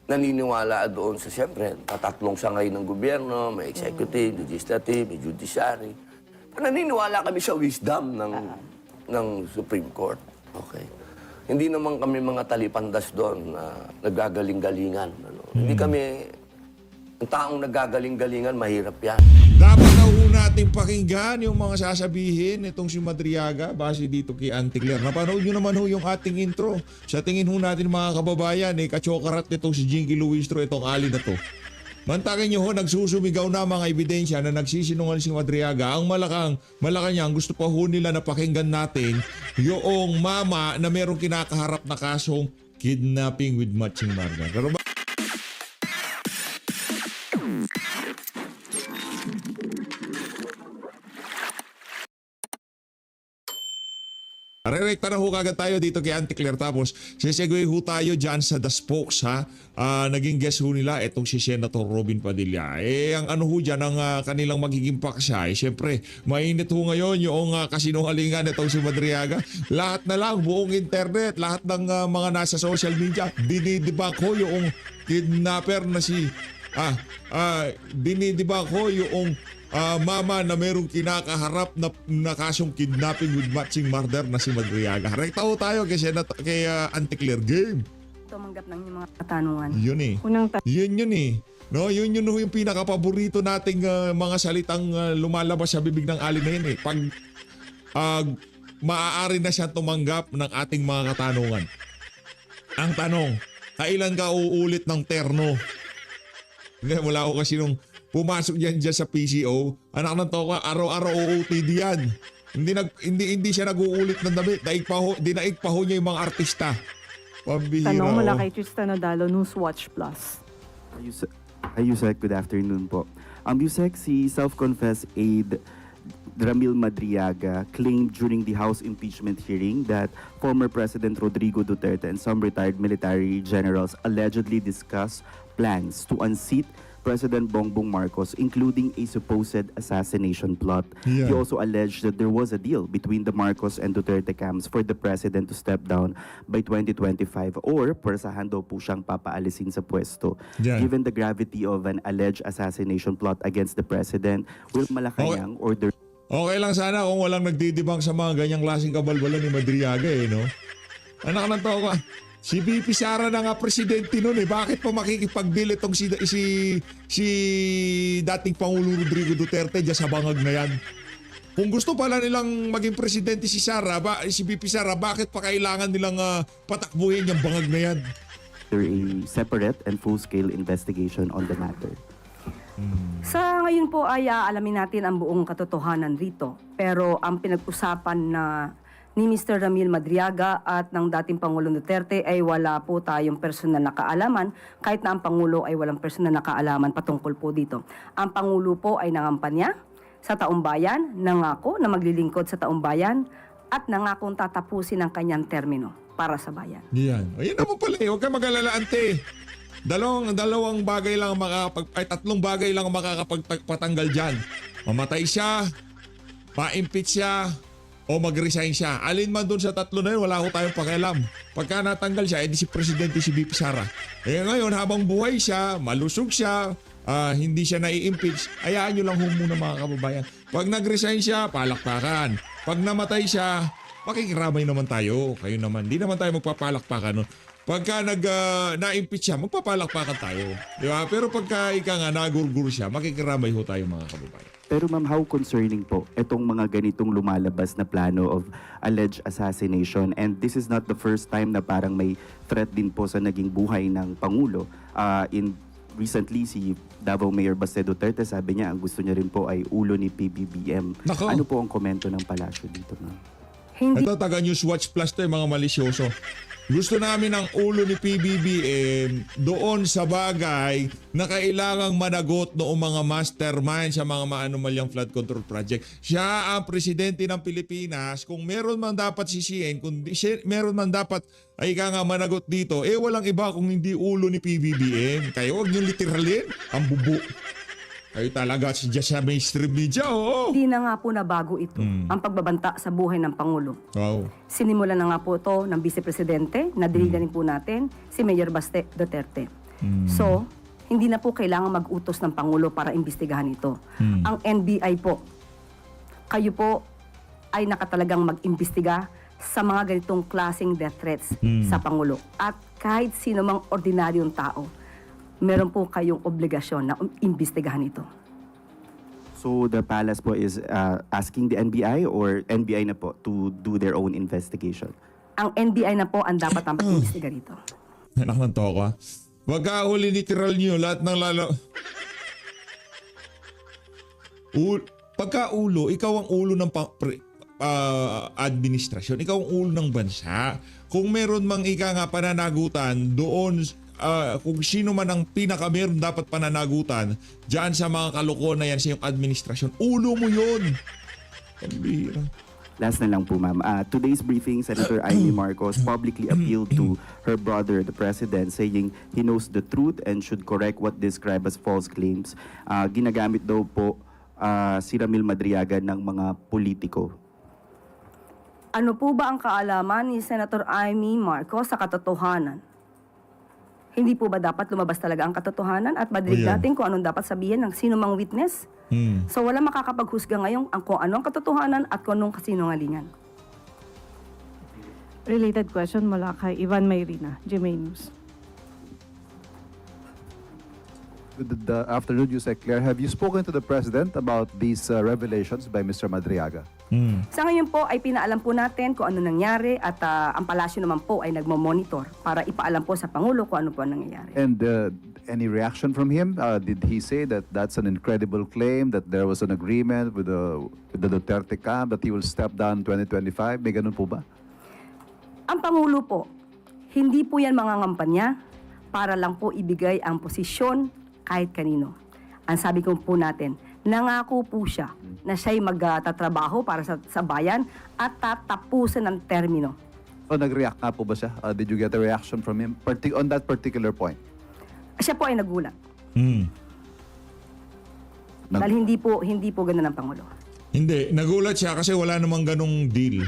naniniwala doon sa, siyempre, tatlong sangay ng gobyerno, may executive, legislative, may judiciary. Naniniwala kami sa wisdom ng Supreme Court. Okay. Hindi naman kami mga talipandas doon na naggagaling-galingan. Ano. Hindi kami, ang taong naggagaling-galingan, mahirap yan. Dapat na ho natin pakinggan yung mga sasabihin itong si Madriaga base dito kay Auntie Claire. Napanood nyo naman ho yung ating intro. Sa tingin ho natin mga kababayan, kachokarat nitong si Jinky Luistro itong ali na to. Mantakin nyo ho, nagsusumigaw na mga ebidensya na nagsisinungal si Madriaga. Ang Malacanang gusto pa ho nila na pakinggan natin yung mama na merong kinakaharap na kasong kidnapping with matching murder. Pero Rerekta na ho kagad tayo dito kay Auntie Claire. Tapos sisegue ho tayo dyan sa The Spokes ha. Naging guest ho nila itong si Senator Robin Padilla. Ang ano ho dyan ang kanilang magiging paksa. Siyempre mainit ho ngayon yung kasinungalingan itong si Madriaga. Lahat na lang buong internet, lahat ng mga nasa social media dinidebunk ho yung kidnapper na si dinidebunk ho yung mama na merong kinakaharap na kasong kidnapping with matching murder na si Madriaga. Rekta ho tayo kay Auntie Claire. Game. Tumanggap ng mga katanungan. Yun Yun No, yun ho yung pinakapaborito nating mga salitang lumalabas sa bibig ng alin na yun Pag maaari na siya tumanggap ng ating mga katanungan. Ang tanong, kailan ka uulit ng terno? Hindi, wala ko kasi nung pumasok dyan sa PCO, anak ng toka, araw-araw OOTD yan. Hindi siya nag-uulit ng damit. Dinaig pa ho niya yung mga artista. Pambihira. Tanong mula kay Tristan Odalo, Newswatch Plus. Hi, Yusek. Good afternoon po. Yusek, si self-confessed aide Ramil Madriaga claimed during the House impeachment hearing that former President Rodrigo Duterte and some retired military generals allegedly discussed plans to unseat President Bongbong Marcos, including a supposed assassination plot. Yeah. He also alleged that there was a deal between the Marcos and Duterte camps for the president to step down by 2025 or pwersahan daw po siyang papaalisin sa pwesto. Yeah. Given the gravity of an alleged assassination plot against the president, will Malacanang order... Okay lang sana kung walang nagdidibang sa mga ganyang klaseng kabalbalan ni Madriaga no? Anak ng toka. Si VP Sara na nga presidente nun Bakit pa makikipag-deal itong si dating Pangulo Rodrigo Duterte dyan sa bangag na yan? Kung gusto pala nilang maging presidente si VP Sara, bakit pa kailangan nilang patakbuhin yung bangag na yan? a separate and full-scale investigation on the matter. Sa ngayon po ay aalamin natin ang buong katotohanan rito. Pero ang pinag-usapan na ni Mr. Ramil Madriaga at ng dating Pangulong Duterte ay wala po tayong personal na kaalaman, kahit na ang Pangulo ay walang personal na kaalaman patungkol po dito. Ang Pangulo po ay nangampanya sa taumbayan, nangako na maglilingkod sa taumbayan at nangakong tatapusin ang kanyang termino para sa bayan. Yan. Ayun naman pala Huwag ka mag-alala, ante. Dalawang bagay lang tatlong bagay lang ang makakapagpatanggal dyan. Mamatay siya, ma-impeach siya, o mag-resign siya. Alin man dun sa tatlo na yun, wala ko tayong pakialam. Pagka natanggal siya, edi si Presidente si VP Sara. Ngayon, habang buhay siya, malusog siya, hindi siya nai-impeach, hayaan nyo lang muna mga kababayan. Pag nag-resign siya, palakpakan. Pag namatay siya, makikiramay naman tayo. Kayo naman, di naman tayo magpapalakpakan nun. Pagka na-impeach siya, magpapalakpakan tayo. Di ba? Pero pagka nagurgur siya, makikiramay ho tayo mga kababayan. Pero ma'am, how concerning po itong mga ganitong lumalabas na plano of alleged assassination? And this is not the first time na parang may threat din po sa naging buhay ng Pangulo. Recently, si Davao Mayor Baste Duterte, sabi niya, ang gusto niya rin po ay ulo ni PBBM. Nako. Ano po ang komento ng palasyo dito, ma'am? Hindi Ito, taga Newswatch Plus to mga malisyoso. Gusto namin ang ulo ni PBBM doon sa bagay na kailangang managot noong mga mastermind sa mga maanumalyang flood control project. Siya ang presidente ng Pilipinas. Kung meron man dapat sisihin, kung meron man dapat ay nga managot dito, walang iba kung hindi ulo ni PBBM. Kayo huwag niyong literalin ang bubu. Kayo talaga sa mainstream media, oo. Hindi na nga po nabago ito, ang pagbabanta sa buhay ng Pangulo. Wow. Sinimulan na nga po ito ng Vice Presidente, na diliganin po natin, si Mayor Baste Duterte. So, hindi na po kailangan mag-utos ng Pangulo para imbestigahan ito. Ang NBI po, kayo po ay nakatalagang mag-imbestiga sa mga ganitong klaseng death threats sa Pangulo. At kahit sino mang ordinaryong tao, meron po kayong obligasyon na imbestigahan ito. So the palace po is asking the NBI or NBI na po to do their own investigation? Ang NBI na po ang dapat ang mag-imbestiga rito. Anak ng toko. Wag ka huli literal nyo. Lahat ng lalo... Pagka ulo, ikaw ang ulo ng administrasyon. Ikaw ang ulo ng bansa. Kung meron mang ika nga pananagutan doon, kung sino man ang pinaka-meron dapat pananagutan dyan sa mga kalokohan na yan sa iyong administrasyon, ulo mo yun. Pambira. Last na lang po, ma'am. Today's briefing, Senator Amy Marcos publicly appealed to her brother, the President, saying he knows the truth and should correct what described as false claims. Ginagamit daw po si Ramil Madriaga ng mga politiko. Ano po ba ang kaalaman ni Senator Amy Marcos sa katotohanan? Hindi po ba dapat lumabas talaga ang katotohanan at madinig Ayan. natin kung anong dapat sabihin ng sino mang witness? So wala makakapaghusga ngayon kung ano ang katotohanan at kung anong kasinungalingan. Related question mula kay Ivan Mayrina, GMA News. Good afternoon, Yusek Claire. Have you spoken to the President about these revelations by Mr. Madriaga? Sa ngayon po ay pinaalam po natin kung ano nangyari at ang palasyo naman po ay nagmo-monitor para ipaalam po sa Pangulo kung ano po ang nangyayari. And any reaction from him? Did he say that that's an incredible claim, that there was an agreement with the Duterte camp, that he will step down in 2025? May ganun po ba? Ang Pangulo po, hindi po yan mga ngampanya para lang po ibigay ang posisyon kahit kanino. Ang sabi ko po natin, nangako po siya na siya'y magtatrabaho para sa bayan at tatapusin ang termino. O nag-react nga po ba siya? Did you get a reaction from him on that particular point? Siya po ay nagulat. Nag- Dahil hindi po ganun ang Pangulo. Hindi, nagulat siya kasi wala namang ganong deal.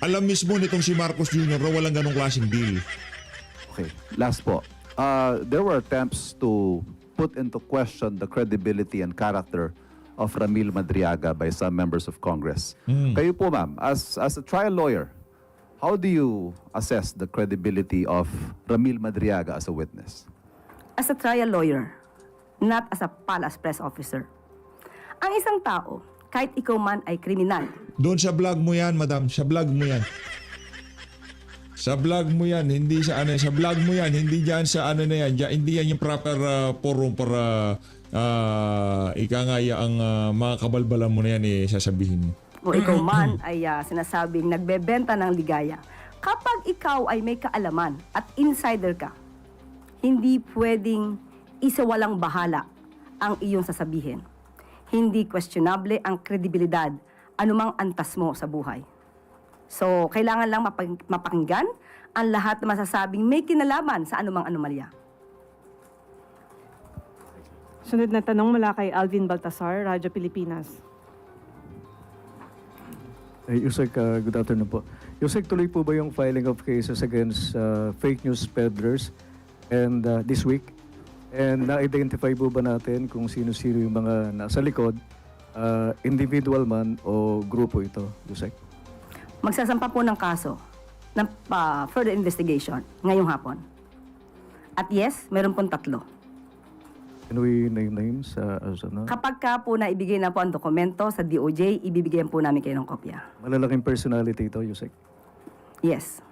Alam mismo nitong si Marcos Jr. na walang ganong klaseng deal. Okay, last po. There were attempts to put into question the credibility and character of Ramil Madriaga by some members of Congress. Kayo po, ma'am, as a trial lawyer, how do you assess the credibility of Ramil Madriaga as a witness? As a trial lawyer, not as a palace press officer. Ang isang tao, kahit ikaw man ay kriminal, Doon sa vlog mo yan, madam. Sa vlog mo yan. Sa vlog mo yan, hindi sa ano, sa vlog mo yan, hindi diyan sa ano na yan, hindi yan yung proper forum para ika nga ang mga kabalbalan mo na yan sasabihin mo. o ikaw man ay sinasabing nagbebenta ng ligaya. Kapag ikaw ay may kaalaman at insider ka, hindi pwedeng isawalang bahala ang iyong sasabihin. Hindi questionable ang kredibilidad anumang antas mo sa buhay. So, kailangan lang mapakinggan ang lahat na masasabing may kinalaman sa anumang anomalya. Sunod na tanong mula kay Alvin Baltasar, Radyo Pilipinas. Yusek, good afternoon po. Yusek, tuloy po ba yung filing of cases against fake news peddlers and this week? And na-identify po ba natin kung sino-sino yung mga nasa likod, individual man o grupo ito, Yusek? Magsasampa po ng kaso ng further investigation ngayong hapon. At yes, meron pong 3. Can we name names? Kapag ka po na ibigay na po ang dokumento sa DOJ, ibibigyan po namin kayo ng kopya. Malalaking personality ito, Yusek. Yes.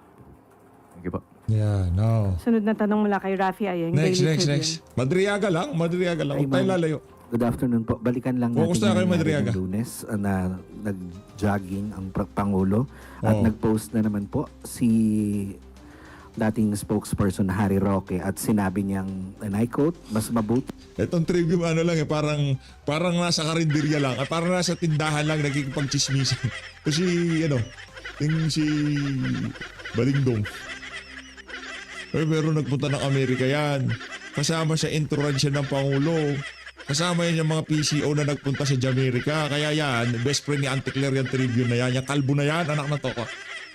Thank you po. Yeah, no. Sunod na tanong mula kay Rafi Ayeng, Next. Daily Tribune. Madriaga lang. Huwag tayo lalayo. Good afternoon po. Balikan lang natin Kumusta kayo, yung nangyari Madriaga? ng Lunes na nag-jogging ang Pangulo at Oo. nag-post na naman po si dating spokesperson Harry Roque at sinabi niyang, and I quote, mas mabuti Itong trivia ano lang parang nasa karinderya lang, at parang nasa tindahan lang nagkikipagchismisan. Kasi yung si Balingdong. Pero nagpunta ng Amerika yan. Kasama sa entourage siya ng Pangulo. Kasama yan yung mga PCO na nagpunta sa Jamaica. Kaya yan, best friend ni Auntie Claire yung Tribune na yan. Yung kalbo na yan, anak na to ko.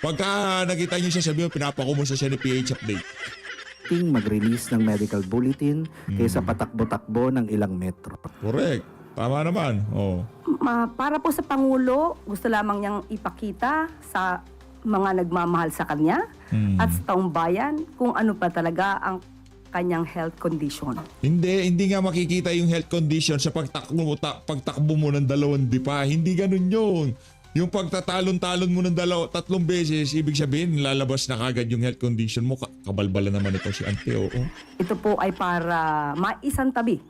Pagka nakita niyo siya, sabi mo, pinapakumusta siya ni PH Update. mag-release ng medical bulletin kaysa patakbo-takbo ng ilang metro. Correct. Tama naman. Oh. Para po sa Pangulo, gusto lamang niyang ipakita sa mga nagmamahal sa kanya at sa taong bayan kung ano pa talaga ang kanyang health condition. Hindi nga makikita yung health condition sa pagtakbo mo ng 2 dipa. Hindi ganun yun. Yung pagtatalon-talon mo ng 3 beses, ibig sabihin, lalabas na kagad yung health condition mo. Kabalbala naman ito si Ante, oo. Ito po ay para maisantabi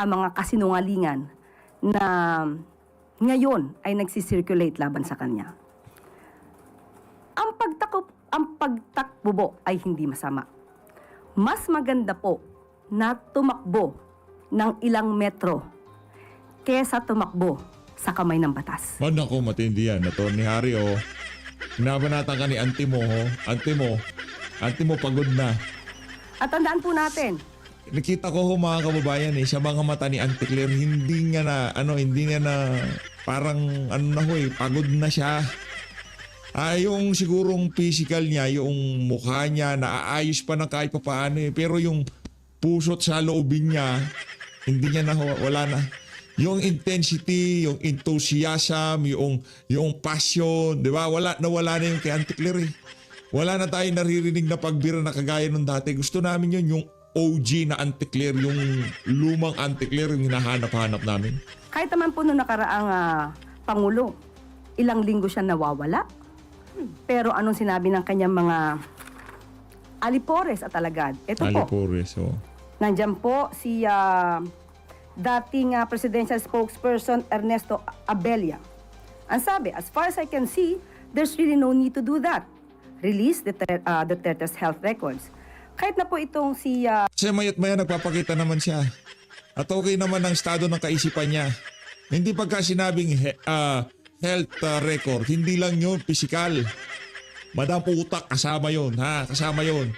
ang mga kasinungalingan na ngayon ay nagsisirculate laban sa kanya. Ang pagtakbo po ay hindi masama. Mas maganda po na tumakbo ng ilang metro kesa tumakbo sa kamay ng batas. Man ako, matindi yan. Atty. Harry, oh. Hinabanatan ka ni Ante mo, oh. Ante mo pagod na. At tandaan po natin, Nakita ko ho mga kababayan sa mga mata ni Ante Claire, hindi nga na parang pagod na siya. Yung sigurong physical niya, yung mukha niya, naaayos pa ng kahit papaano pero yung puso't sa loobin niya, hindi niya wala na. Yung intensity, yung enthusiasm, yung passion, di ba? Wala na yung kay Ante Claire. Wala na tayong naririnig na pagbira na kagaya nung dati. Gusto namin yung OG na Ante Claire, yung lumang Ante Claire, yung hinahanap-hanap namin. kahit naman po nung nakaraang Pangulo, ilang linggo siya nawawala. Pero anong sinabi ng kanyang mga alipores at alagad? Ito po, Alipores, oh. nandyan po si dating presidential spokesperson Ernesto Abella. Ang sabi, as far as I can see, there's really no need to do that. Release Duterte's health records. Kahit na po itong si... Kasi mayat maya nagpapakita naman siya. At okay naman ang estado ng kaisipan niya. Hindi pagka sinabing health record, hindi lang yun physical. Madam utak, kasama yun. Kasama yun.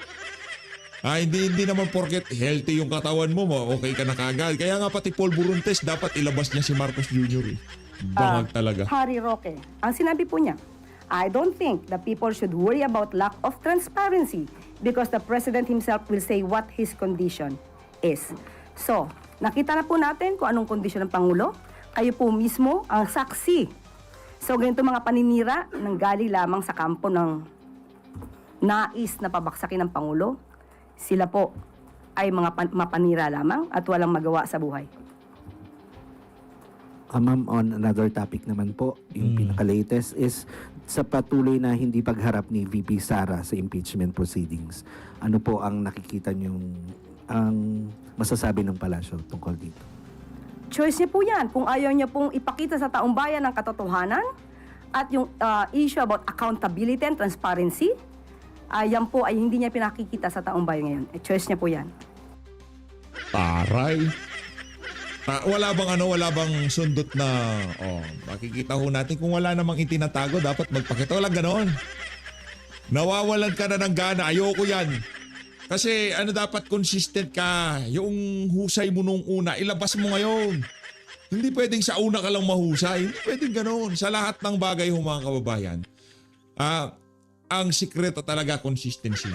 Hindi naman porket healthy yung katawan mo, okay ka na kagad. Kaya nga pati Paul Buruntes, dapat ilabas niya si Marcos Jr. Bangag talaga. Harry Roque. Ang sinabi po niya, I don't think the people should worry about lack of transparency because the president himself will say what his condition is. So, nakita na po natin kung anong kondisyon ng Pangulo. Kayo po mismo ang saksi. So, ganito mga paninira nang galing lamang sa kampo ng nais na pabaksakin ng Pangulo. Sila po ay mga mapanira lamang at walang magawa sa buhay. Ma'am, on another topic naman po, yung pinaka-latest is sa patuloy na hindi pagharap ni VP Sara sa impeachment proceedings. Ano po ang nakikita niyong ang masasabi ng palasyo tungkol dito? Choice niya po yan. Kung ayaw niya pong ipakita sa taong bayan ang katotohanan at yung issue about accountability and transparency, yan po ay hindi niya pinakikita sa taong bayan ngayon. Choice niya po yan. Taray. Wala bang sundot na makikita ho natin kung wala namang itinatago, dapat magpakita. Walang ganon. Nawawalan ka na ng gana. Ayoko yan. Kasi dapat consistent ka. Yung husay mo nung una, ilabas mo ngayon. Hindi pwedeng sa una ka lang mahusay. Hindi pwedeng ganon. Sa lahat ng bagay ho mga kababayan, ang sikreto talaga consistency.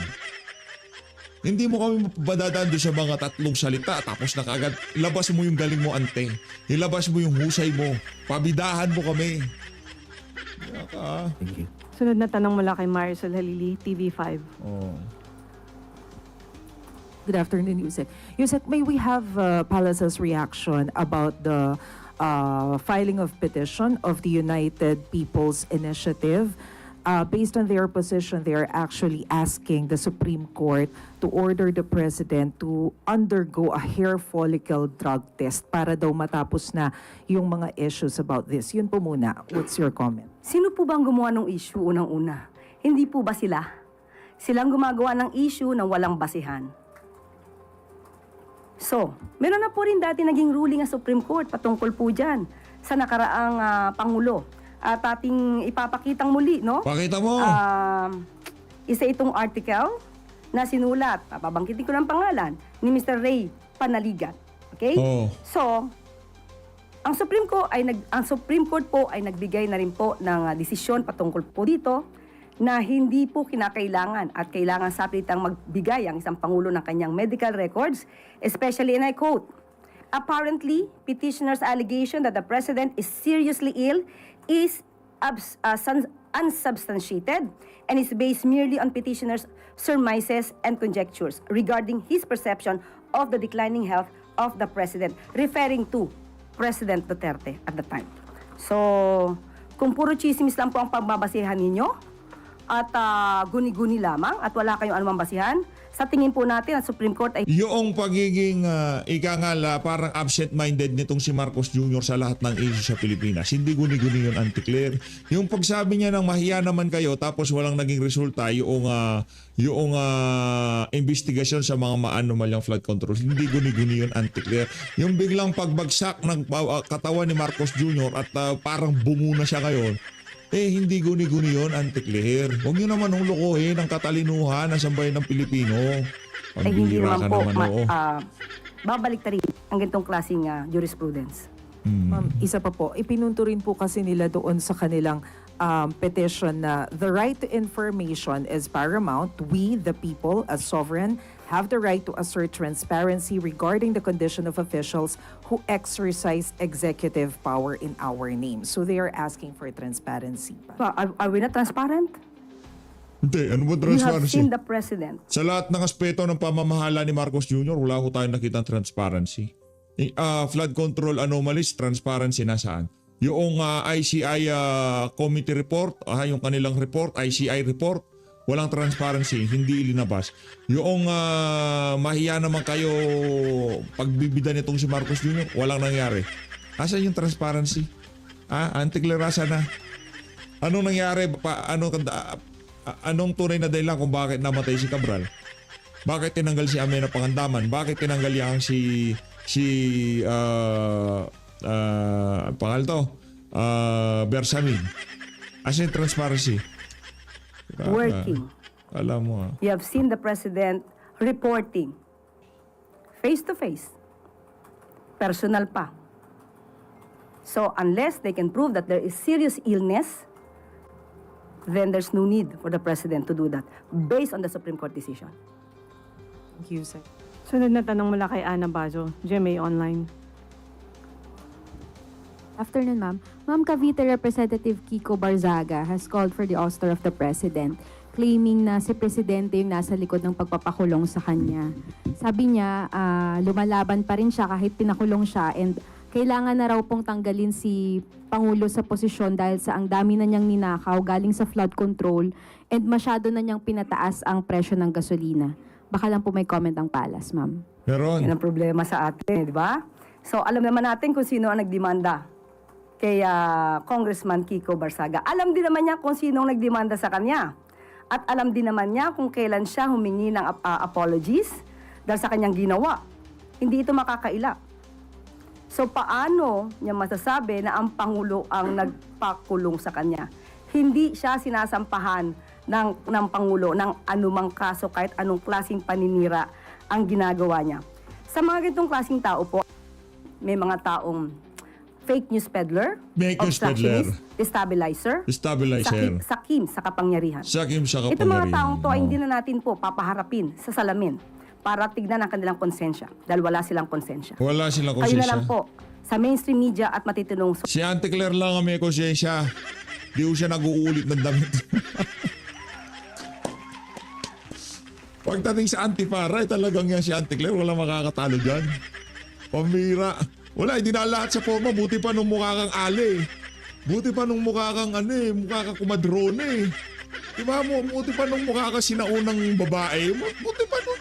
Hindi mo kami mabadadaan doon sa mga 3 salita tapos na kagad ilabas mo yung galing mo, Ante. Ilabas mo yung husay mo. Pabidahan mo kami. Thank you. Sunod na tanong mula kay Marisol Halili, TV5. Good afternoon, Yusek. Yusek, may we have Palace's reaction about the filing of petition of the United People's Initiative? Based on their position, they are actually asking the Supreme Court to order the President to undergo a hair follicle drug test para daw matapos na yung mga issues about this. Yun po muna. What's your comment? Sino po bang gumawa ng issue unang-una? Hindi po ba sila? Silang gumagawa ng issue na walang basihan. So, meron na po rin dati naging ruling ng Supreme Court patungkol po dyan sa nakaraang Pangulo. At ating ipapakitang muli, no? Pakita mo. Isa itong article na sinulat, papabangkitin ko ng pangalan, ni Mr. Ray Panaligat. Okay? So, ang Supreme Court po ay nagbigay na rin po ng desisyon patungkol po dito na hindi po kinakailangan at kailangan sapilitang magbigay ang isang Pangulo ng kanyang medical records, especially, and I quote, "Apparently, petitioner's allegation that the President is seriously ill is unsubstantiated and is based merely on petitioner's surmises and conjectures regarding his perception of the declining health of the President," referring to President Duterte at the time. So, kung puro chismis lang po ang pagbabasihan ninyo, at guni-guni lamang at wala kayong anumang basihan, sa tingin po natin ang Supreme Court ay Yung pagiging ikangala parang absent-minded nitong si Marcos Jr. sa lahat ng issue sa Pilipinas. Hindi guni-guni yun, Auntie Claire. Yung pagsabi niya ng mahiya naman kayo tapos walang naging resulta yung investigasyon sa mga maanomalyang flood control. Hindi guni-guni yun, Auntie Claire. Yung biglang pagbagsak ng katawan ni Marcos Jr. at parang bungo na siya ngayon, hindi guni-guni yun, Auntie Claire. Huwag niyo naman nung lokohin ang katalinuhan ng sambayan ng Pilipino. ay hindi Pambihira naman ka po naman, oo. babalik ta rin ang ganitong klaseng jurisprudence. Ma'am, isa pa po, ipinunto rin po kasi nila doon sa kanilang petition na the right to information is paramount. We, the people, as sovereign, have the right to assert transparency regarding the condition of officials who exercise executive power in our name. So they are asking for transparency. Are we not transparent? Hindi, ano ba You have transparency? seen the President. Sa lahat ng aspeto ng pamamahala ni Marcos Jr., wala ko tayong nakitang transparency. Flood control anomalies, transparency nasaan? Yung ICI committee report, yung kanilang report, ICI report, walang transparency, hindi ilinabas. Yung mahiya naman kayo pagbibida nitong si Marcos Jr., walang nangyari. Asan yung transparency? Auntie Claire, asan na? Anong nangyari? Anong tunay na dahilan kung bakit namatay si Cabral? Bakit tinanggal si Amena Pangandaman? Bakit tinanggal yang pangal to? Bersamin. Asan yung transparency? Working. Alam mo You have seen the President reporting face to face, personal pa. So unless they can prove that there is serious illness, then there's no need for the President to do that based on the Supreme Court decision. Thank you, sir. Sunod na tanong mula kay Ana Bajo, GMA Online. Afternoon, ma'am. Ma'am, Cavite Representative Kiko Barzaga has called for the ouster of the President, claiming na si Presidente yung nasa likod ng pagpapakulong sa kanya. Sabi niya, lumalaban pa rin siya kahit pinakulong siya and kailangan na raw pong tanggalin si Pangulo sa posisyon dahil sa ang dami na niyang ninakaw galing sa flood control and masyado na niyang pinataas ang presyo ng gasolina. Baka lang po may comment ang palas, ma'am. Meron. Yan ang problema sa atin, di ba? So alam naman natin kung sino ang nagdemanda kay Congressman Kiko Barzaga. Alam din naman niya kung sino ang nagdemanda sa kanya. At alam din naman niya kung kailan siya humingi ng apologies dahil sa kanyang ginawa. Hindi ito makakaila. So paano niya masasabi na ang Pangulo ang nagpakulong sa kanya? Hindi siya sinasampahan ng Pangulo ng anumang kaso kahit anong klaseng paninira ang ginagawa niya. Sa mga ganitong klaseng tao po, may mga taong fake news peddler, Fake news peddler. destabilizer, Stabilizer. sakim sa kapangyarihan. Sakim sa Ito mga kapangyarihan. taong to ay Oo. hindi na natin po papaharapin sa salamin para tignan ang kanilang konsensya dahil wala silang konsensya. Wala silang Kayo na konsensya. lang po sa mainstream media at matitinong Si Auntie Claire lang ang may konsensya. Di ko siya nag-uulit ng damit. Pagdating sa Auntie Farah, talagang yan si Auntie Claire. Walang makakatalo dyan. Pamira. Wala, hindi na lahat sa forma. Buti pa nung mukha kang ale. Buti pa nung mukha kang mukha kang kumadrone. Diba mo, buti pa nung mukha kang sinaunang babae. Buti pa nung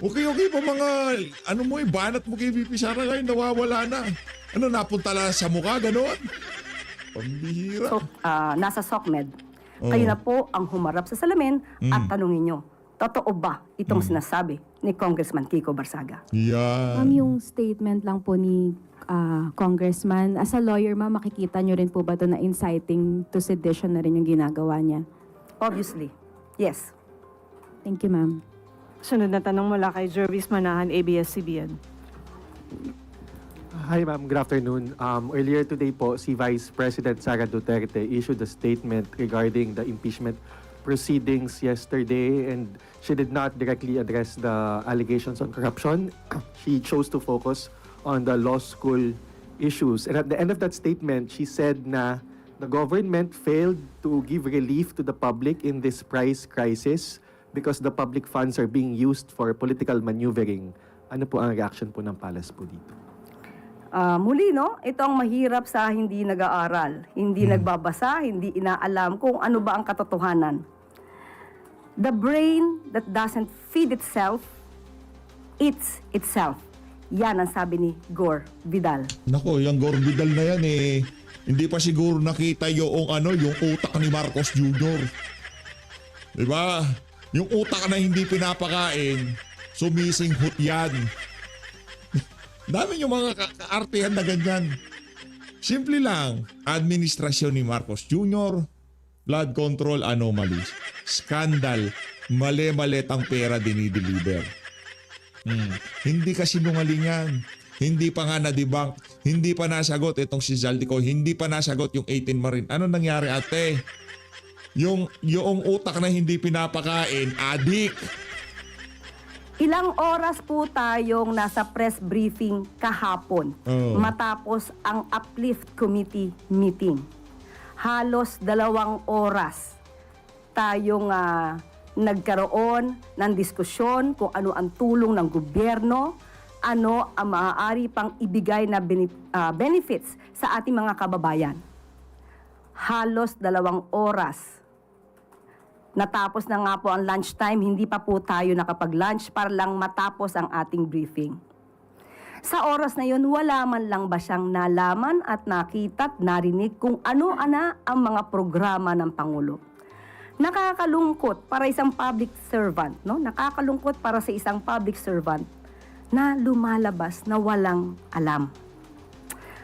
okay pa mga, banat mo kay VP Sara ngayon, nawawala na. Napunta lang sa mukha, gano'n? Pambihira. So, nasa SOCMED. Kayo na po ang humarap sa salamin at tanungin nyo, totoo ba itong sinasabi ni Congressman Kiko Barzaga? Ma'am, Yan. yung statement lang po ni Congressman, as a lawyer, ma'am, makikita nyo rin po ba ito na inciting to sedition na rin yung ginagawa niya? Obviously, yes. Thank you, ma'am. Sunod na tanong mula kay Jervis Manahan, ABS-CBN. Hi ma'am, good afternoon. Earlier today po, si Vice President Sara Duterte issued a statement regarding the impeachment proceedings yesterday, and she did not directly address the allegations on corruption. She chose to focus on the law school issues. And at the end of that statement, she said na the government failed to give relief to the public in this price crisis because the public funds are being used for political maneuvering. Ano po ang reaction po ng palace po dito? Muli, no? Ito ang mahirap sa hindi nag-aaral, hindi nagbabasa, hindi inaalam kung ano ba ang katotohanan. The brain that doesn't feed itself, eats itself. Yan ang sabi ni Gore Vidal. Nako, yung Gore Vidal na yan hindi pa siguro nakita yung utak ni Marcos Jr. Diba? Yung utak na hindi pinapakain, sumisinghot yan. Dami yung mga kaartehan na ganyan. Simple lang, administrasyon ni Marcos Jr., flood control anomalies, scandal, mali-maletang pera dinideliver. Hindi kasi sinungaling yan. Hindi pa nga na-debunk, hindi pa nasagot itong si Zaldico, hindi pa nasagot yung 18 Marine. Ano nangyari, ate? Yung utak na hindi pinapakain, adik. Ilang oras po tayong nasa press briefing kahapon matapos ang Uplift Committee meeting. Halos 2 oras tayong nagkaroon ng diskusyon kung ano ang tulong ng gobyerno, ano ang maaari pang ibigay na benefits sa ating mga kababayan. Halos 2 oras. Natapos na nga po ang lunchtime, hindi pa po tayo nakapag-lunch para lang matapos ang ating briefing. Sa oras na yun, wala man lang ba siyang nalaman at nakita at narinig kung ano-ana ang mga programa ng Pangulo. Nakakalungkot para isang public servant, no? Nakakalungkot para sa isang public servant na lumalabas na walang alam.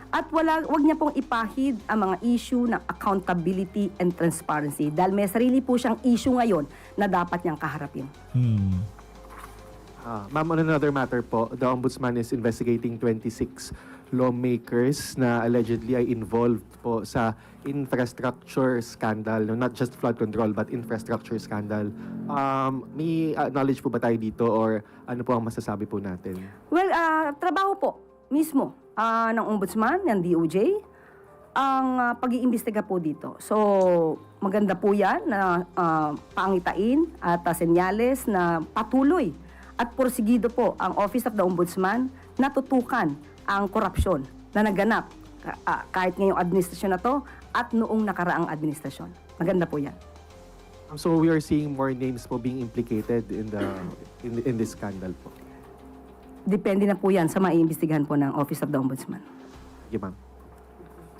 At wag niya pong ipahid ang mga issue ng accountability and transparency dahil may sarili po siyang issue ngayon na dapat niyang kaharapin. Ma'am, on another matter po, the Ombudsman is investigating 26 lawmakers na allegedly ay involved po sa infrastructure scandal, no? Not just flood control but infrastructure scandal. May knowledge po ba tayo dito or ano po ang masasabi po natin? Well, trabaho po mismo ng Ombudsman, ng DOJ, ang pag-iimbestiga po dito. So, maganda po yan na pangitain at senyales na patuloy at porsigido po ang Office of the Ombudsman na tutukan ang korupsyon na naganap kahit ngayong administrasyon na to at noong nakaraang administrasyon. Maganda po yan. So we are seeing more names po being implicated in this scandal po. Depende na po yan sa maiimbestigahan po ng Office of the Ombudsman. Okay, ma'am.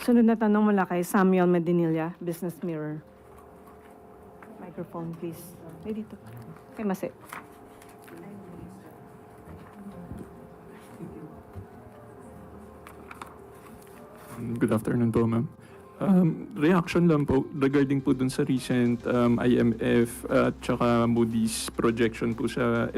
Sunod na tanong mula kay Samuel Medinilla, Business Mirror. Microphone, please. Ay, dito. Kay Mase. Good afternoon po, ma'am. Reaction lang po regarding po dun sa recent IMF at saka Moody's projection po sa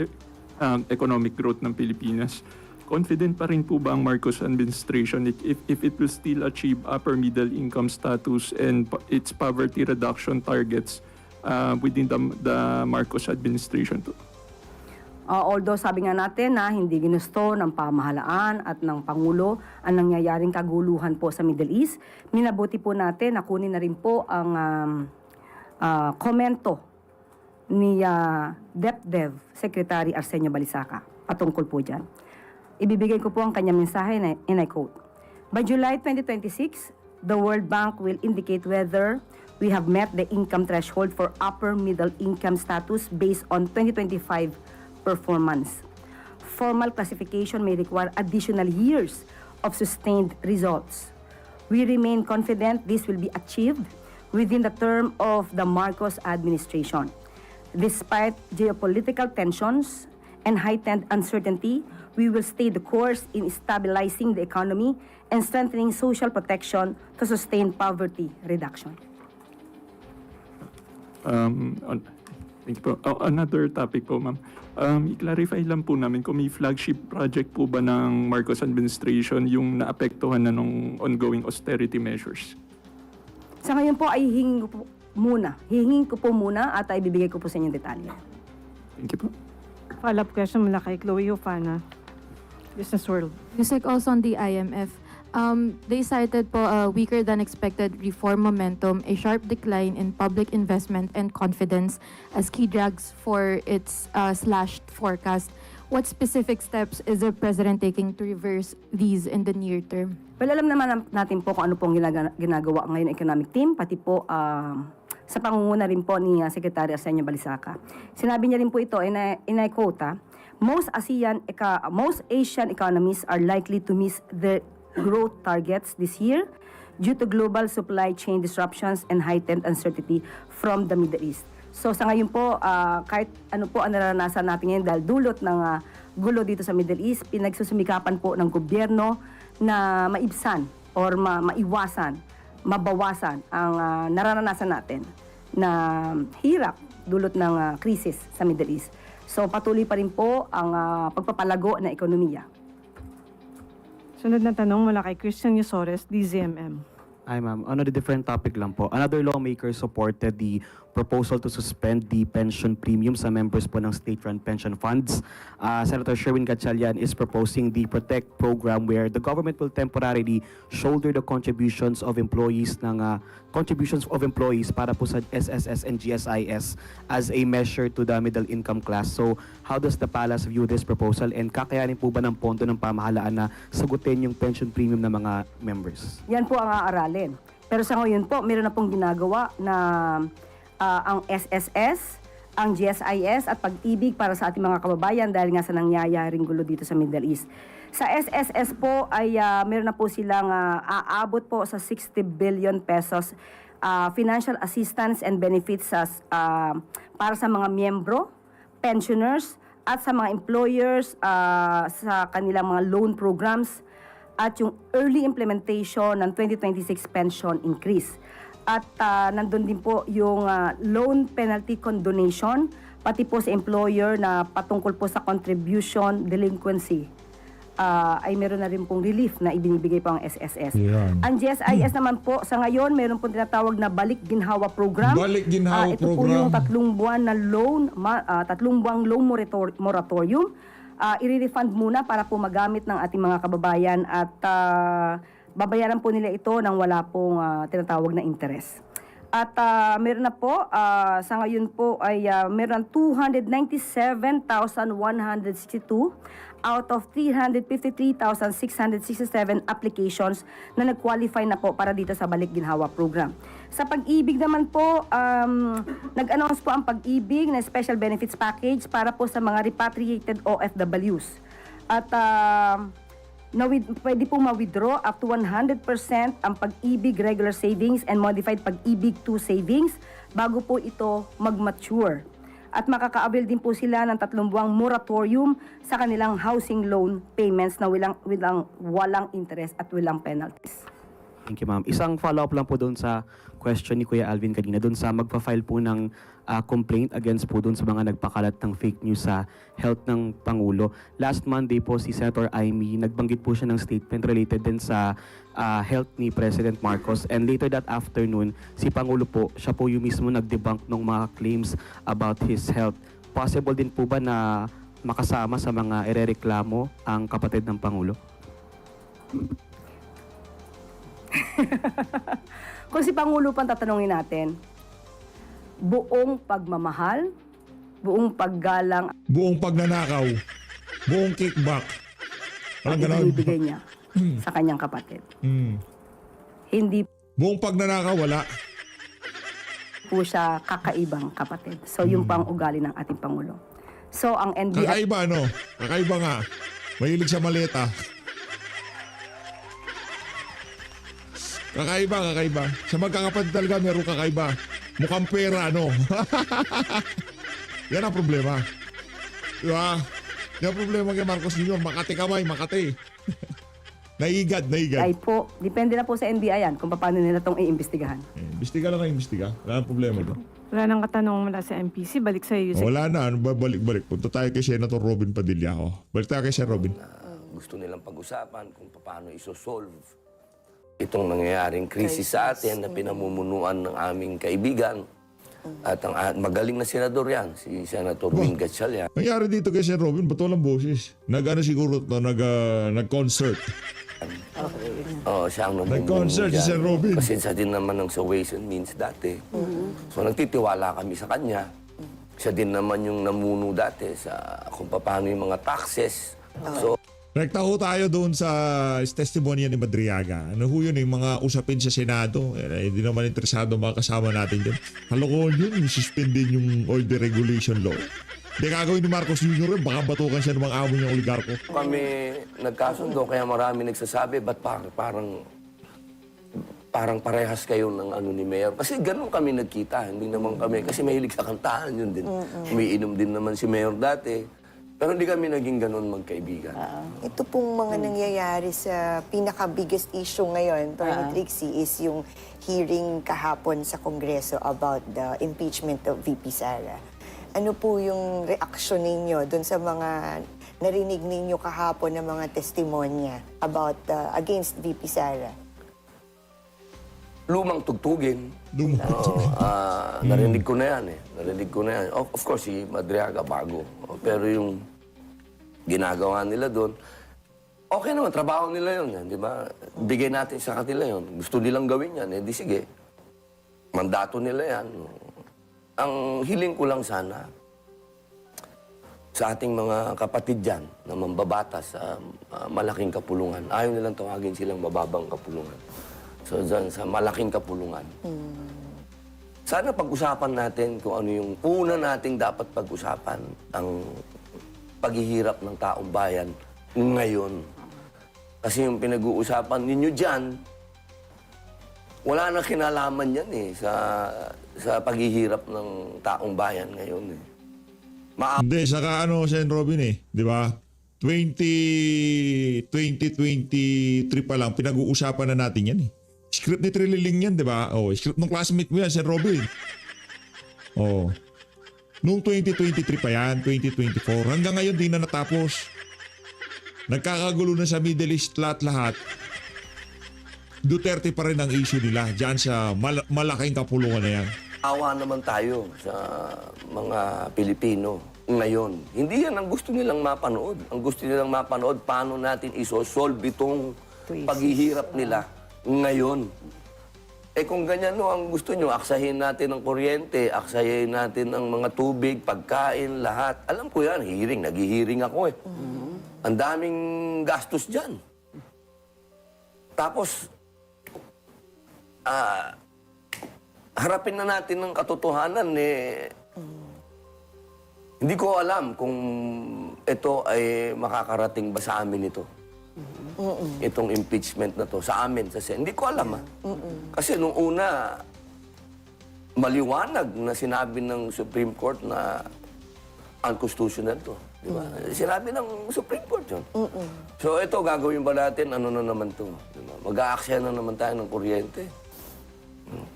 economic growth ng Pilipinas. Confident pa rin po ba ang Marcos administration if it will still achieve upper middle income status and its poverty reduction targets within the Marcos administration po? Although sabi nga natin na hindi ginusto ng pamahalaan at ng Pangulo ang nangyayaring kaguluhan po sa Middle East, minabuti po natin na kunin na rin po ang komento ni DepDev Secretary Arsenio Balisaca patungkol po dyan. Ibibigay ko po ang kanyang mensahe and I quote, "By July 2026, the World Bank will indicate whether we have met the income threshold for upper middle income status based on 2025 performance. Formal classification may require additional years of sustained results. We remain confident this will be achieved within the term of the Marcos administration. Despite geopolitical tensions and heightened uncertainty, we will stay the course in stabilizing the economy and strengthening social protection to sustain poverty reduction." Thank you po. Another topic po, ma'am. I-clarify lang po namin kung may flagship project po ba ng Marcos administration yung naapektuhan na ng ongoing austerity measures. Sa ngayon po ay muna. Hihingin ko po muna at ibibigay ko po sa inyong detalye. Thank you po. Follow-up question mula kay Chloe Hufana, Business World. Yusek, also on the IMF, they cited po a weaker than expected reform momentum, a sharp decline in public investment and confidence as key drags for its slashed forecast. What specific steps is the President taking to reverse these in the near term? Well, alam naman natin po kung ano pong ginagawa ngayon ng economic team, pati po sa pangunguna rin po ni Secretary Arsenio Balisaca. Sinabi niya rin po ito, and I quote, most Asian economies are likely to miss their growth targets this year due to global supply chain disruptions and heightened uncertainty from the Middle East. So sa ngayon po, kahit ano po ang naranasan natin ngayon dahil dulot ng gulo dito sa Middle East, pinagsusumikapan po ng gobyerno na maibsan or maiwasan, mabawasan ang nararanasan natin na hirap dulot ng krisis sa Middle East. So patuloy pa rin po ang pagpapalago ng ekonomiya. Sunod na tanong mula kay Christian Yusores, DZMM. Hi ma'am, on a different topic lang po. Another lawmaker supported the proposal to suspend the pension premium sa members po ng state-run pension funds. Senator Sherwin Gatchalian is proposing the Protect program where the government will temporarily shoulder the contributions of employees para po sa SSS and GSIS as a measure to the middle income class. So, how does the Palace view this proposal and kakayanin po ba ng pondo ng pamahalaan na sagutin yung pension premium ng mga members? Yan po ang aaralin. Pero sa ngayon po, meron na pong ginagawa na ang SSS, ang GSIS at pag-ibig para sa ating mga kababayan dahil nga sa nangyayaring gulo dito sa Middle East. Sa SSS po ay meron na po silang aabot po sa 60 billion pesos financial assistance and benefits para sa mga miyembro, pensioners at sa mga employers sa kanilang mga loan programs at yung early implementation ng 2026 pension increase. At nandun din po yung loan penalty condonation, pati po sa employer na patungkol po sa contribution delinquency. Ay meron na rin pong relief na ibinibigay po ang SSS. Yan. Ang GSIS naman po, sa ngayon, meron pong tinatawag na Balik Ginhawa Program. Balik Ginhawa Ito po yung 3 buwan na loan, 3 buwang loan moratorium. I-refund muna para po magamit ng ating mga kababayan at babayaran po nila ito nang wala pong tinatawag na interest. At meron na po, sa ngayon po ay meron 297,162 out of 353,667 applications na nag-qualify na po para dito sa Balik Ginhawa Program. Sa pag-ibig naman po, nag-announce po ang pag-ibig na special benefits package para po sa mga repatriated OFWs. At pwede po ma-withdraw up to 100% ang pag-ibig regular savings and modified pag-ibig 2 savings bago po ito mag-mature. At makaka-avail din po sila ng 3 buwang moratorium sa kanilang housing loan payments na walang interest at walang penalties. Thank you ma'am. Isang follow-up lang po doon sa question ni Kuya Alvin kanina, doon sa magpa-file po ng complaint against po doon sa mga nagpakalat ng fake news sa health ng Pangulo. Last Monday po si Senator Amy, nagbanggit po siya ng statement related din sa health ni President Marcos, and later that afternoon, si Pangulo po, siya po yung mismo nag-debunk ng mga claims about his health. Possible din po ba na makasama sa mga irereklamo ang kapatid ng Pangulo? Kung si Pangulo pang tatanungin natin, buong pagmamahal, buong paggalang Buong pagnanakaw, buong kickback. ang Parang ganon. ibibigay niya sa kanyang kapatid. Hindi Buong pagnanakaw, wala. po siya kakaibang kapatid. So, yung pang ugali ng ating Pangulo. So, ang NBI... Kakaiba, ano? Kakaiba nga. Mahilig sa maleta. Kakaiba. Sa magkakapatid talaga, meron kakaiba. Mukhang pera, ano? Yan ang problema. Diba? Yan ang problema kay Marcos Jr. Makati kamay, Makati. Naigad. Ay po, depende na po sa NBI yan kung paano nila itong iimbestigahan. Imbestiga lang. Wala ang problema doon. Wala nang katanungan mula sa MPC. Balik sa iyo. Wala na. Ano ba? Balik. Punta tayo kay Senator Robin Padilla. Balik tayo kay Sen. Robin. Gusto nilang pag-usapan kung paano isosolve itong nangyayaring krisis sa atin na pinamumunuan ng aming kaibigan. At ang magaling na senador yan, si Senator Wing Gatchalian. Nangyari dito kay Sir Robin, ba't walang boses? Nag-ano siguro to, nag-concert. Siya ang namumuno Nag-concert si dyan. Sir Robin. Kasi siya din naman ng sa Ways and Means dati. So nagtitiwala kami sa kanya. Siya din naman yung namuno dati sa kung paano yung mga taxes. So, Rekta ho tayo doon sa testimonya ni Madriaga. Ano ho yun, yung mga usapin sa Senado. Hindi naman interesado mga kasama natin dyan. Kalokohan yun, suspendin yung oil deregulation law. Hindi gagawin ni Marcos Jr. Baka batukan siya ng mga amo niyang oligarko. kami nagkasundo, kaya marami nagsasabi, ba't parang parehas kayo ng ano ni Mayor? Kasi ganun kami nagkita, hindi naman kami, kasi mahilig sa kantahan yun din. Umiinom din naman si Mayor dati. Pero hindi kami naging ganun magkaibigan. Ito pong mga nangyayari sa pinaka-biggest issue ngayon, Attorney Trixie, is yung hearing kahapon sa Kongreso about the impeachment of VP Sara. Ano po yung reaksyon ninyo doon sa mga narinig ninyo kahapon ng mga testimonya about against VP Sara? Lumang tugtugin. Narinig ko na yan eh. Narinig ko na yan. Of course, si Madriaga bago. Pero yung ginagawa nila doon, okay naman, trabaho nila yun. Di ba? Bigay natin sa kanila yun. Gusto nilang gawin yan, di sige. Mandato nila yan. Ang hiling ko lang sana sa ating mga kapatid dyan na mambabatas sa malaking kapulungan. Ayaw nilang tawagin silang mababang kapulungan. So dyan sa malaking kapulungan. Sana pag-usapan natin kung ano yung una nating dapat pag-usapan, ang paghihirap ng taong bayan ngayon. Kasi yung pinag-uusapan ninyo dyan, wala na kinalaman yan eh sa paghihirap ng taong bayan ngayon eh. Hindi, saka ano, Sen Robin eh, di ba? 2023 pa lang, pinag-uusapan na natin yan eh. Script ni Trililing yan, di ba? Oh, script ng classmate mo yan, Sen Robin. Oh. Noong 2023 pa yan, 2024, hanggang ngayon di na natapos. Nagkakagulo na sa Middle East lahat. Duterte pa rin ang issue nila dyan sa malaking kapulungan na yan. Awa naman tayo sa mga Pilipino ngayon. Hindi yan ang gusto nilang mapanood. Ang gusto nilang mapanood, paano natin isosolve itong paghihirap nila ngayon. Eh kung ganyan no, ang gusto nyo, aksahin natin ang kuryente, aksahin natin ang mga tubig, pagkain, lahat. Alam ko yan, naghihiring ako eh. Ang daming gastos dyan. Tapos, harapin na natin ng katotohanan eh. Hindi ko alam kung ito ay makakarating ba sa amin ito. Itong impeachment na to sa amin. Hindi ko alam Kasi nung una, maliwanag na sinabi ng Supreme Court na unconstitutional to. Di ba? Sinabi ng Supreme Court yun. So ito, gagawin ba natin? Ano na naman to? Diba? Mag-aaksaya na naman tayo ng kuryente.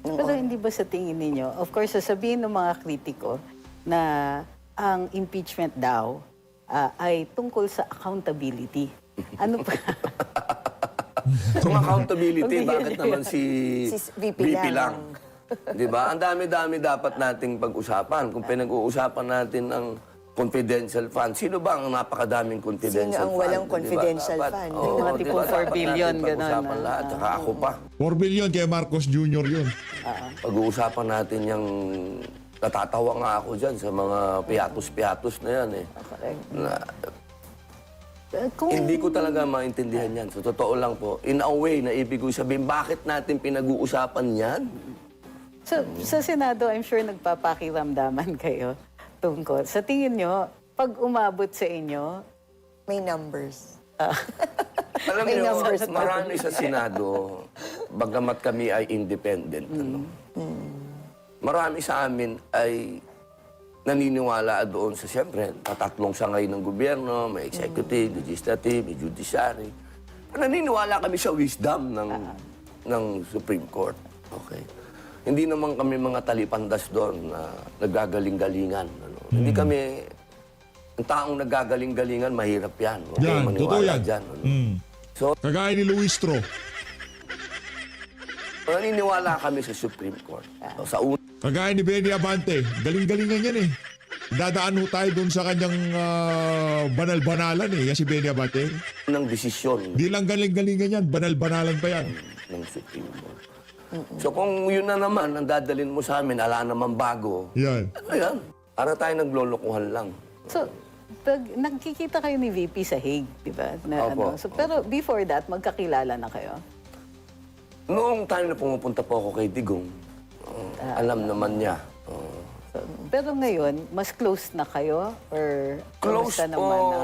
Pero hindi ba sa tingin ninyo, of course, sasabihin ng mga kritiko na ang impeachment daw ay tungkol sa accountability. Ano pa? Kung accountability, bakit naman si VP lang? Di ba? Ang dami-dami dapat nating pag-usapan. Kung pinag-uusapan natin ang confidential fund, sino ba ang napakadaming confidential fund? Sino ang walang confidential fund? Mga tipong 4 billion, gano'n. Pag-uusapan lahat, tsaka ako pa. 4 billion kay Marcos Jr. yun. Pag-uusapan natin yung natatawa nga ako dyan sa mga piatos-piatos na yan eh. Hindi ko talaga maintindihan yan. So, totoo lang po. In a way, na ibig ko sabihin, bakit natin pinag-uusapan yan? So, sa Senado, I'm sure nagpapakiramdaman kayo tungkol. Sa tingin nyo, pag umabot sa inyo, may numbers. Alam niyo, marami sa Senado, bagamat kami ay independent, marami sa amin ay naniniwala doon sa, siyempre, tatlong sangay ng gobyerno, may executive, legislative, may judiciary. Naniniwala kami sa wisdom ng Supreme Court. Okay. Hindi naman kami mga talipandas doon na naggagaling-galingan. Hindi kami, ang taong naggagaling-galingan, mahirap yan. Yan, totoo yan. Dyan, So, kagaya ni Luis Tro. naniniwala kami sa Supreme Court. Sa una, Kagaya ni Benny Abante, galing-galingan yan eh. Dadaan ho tayo dun sa kanyang banal-banalan eh, yan si Benny Abante. ng desisyon Di lang galing-galingan yan, banal-banalan pa yan. ng Supreme Court. So kung yun na naman, ang dadalhin mo sa amin, ala naman bago, Yan. ano yan? Para tayo naglolokohan lang. So, nagkikita kayo ni VP sa Hague, di ba? Opo. So, pero before that, magkakilala na kayo? Noong time na pumupunta po ako kay Digong, alam naman niya. So, pero ngayon, mas close na kayo? Or Close kamusta naman na?